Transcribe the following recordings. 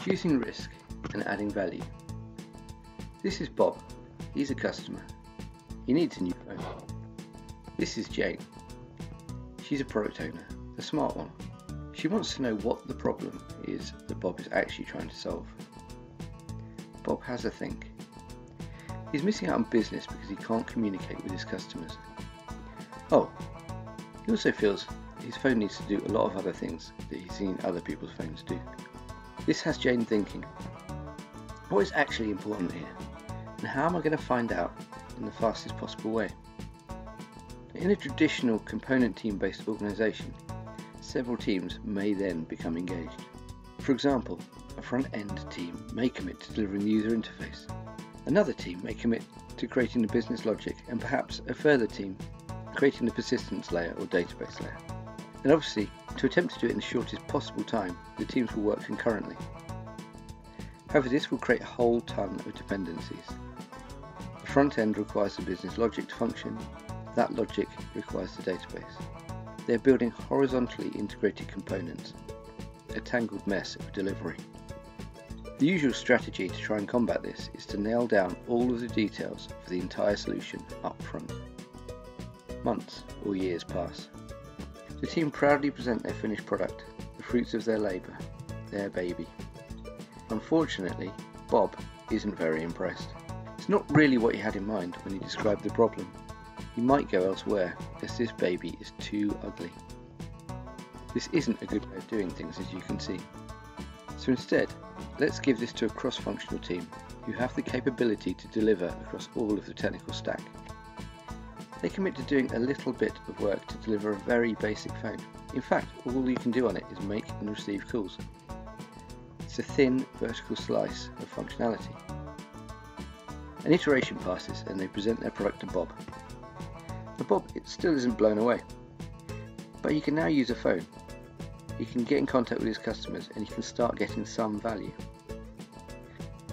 Reducing risk and adding value. This is Bob. He's a customer. He needs a new phone. This is Jane. She's a product owner, the smart one. She wants to know what the problem is that Bob is actually trying to solve. Bob has a think. He's missing out on business because he can't communicate with his customers. Oh, he also feels his phone needs to do a lot of other things that he's seen other people's phones do. This has Jane thinking, what is actually important here, and how am I going to find out in the fastest possible way? In a traditional component team-based organisation, several teams may then become engaged. For example, a front-end team may commit to delivering the user interface. Another team may commit to creating the business logic, and perhaps a further team creating the persistence layer or database layer. And obviously, to attempt to do it in the shortest possible time, the teams will work concurrently. However, this will create a whole ton of dependencies. The front end requires the business logic to function. That logic requires the database. They're building horizontally integrated components, a tangled mess of delivery. The usual strategy to try and combat this is to nail down all of the details for the entire solution up front. Months or years pass. The team proudly present their finished product, the fruits of their labour, their baby. Unfortunately, Bob isn't very impressed. It's not really what he had in mind when he described the problem. He might go elsewhere, as this baby is too ugly. This isn't a good way of doing things, as you can see. So instead, let's give this to a cross-functional team who have the capability to deliver across all of the technical stack. They commit to doing a little bit of work to deliver a very basic phone. In fact, all you can do on it is make and receive calls. It's a thin vertical slice of functionality. An iteration passes and they present their product to Bob. But Bob still isn't blown away. But he can now use a phone. He can get in contact with his customers and he can start getting some value.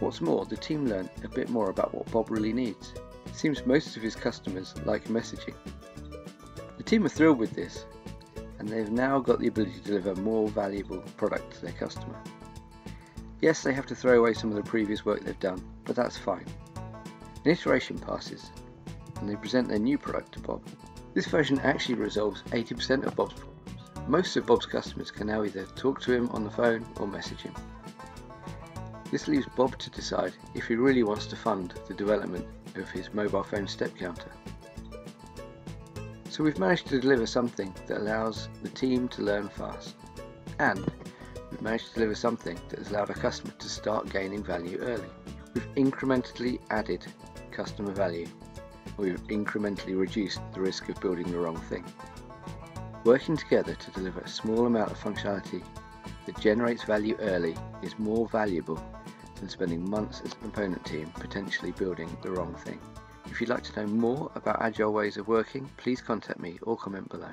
What's more, the team learn a bit more about what Bob really needs. It seems most of his customers like messaging. The team are thrilled with this, and they've now got the ability to deliver more valuable product to their customer. Yes, they have to throw away some of the previous work they've done, but that's fine. An iteration passes, and they present their new product to Bob. This version actually resolves 80% of Bob's problems. Most of Bob's customers can now either talk to him on the phone or message him. This leaves Bob to decide if he really wants to fund the development of his mobile phone step counter. So we've managed to deliver something that allows the team to learn fast, and we've managed to deliver something that has allowed our customer to start gaining value early. We've incrementally added customer value, or we've incrementally reduced the risk of building the wrong thing. Working together to deliver a small amount of functionality that generates value early is more valuable than spending months as a component team potentially building the wrong thing. If you'd like to know more about agile ways of working, please contact me or comment below.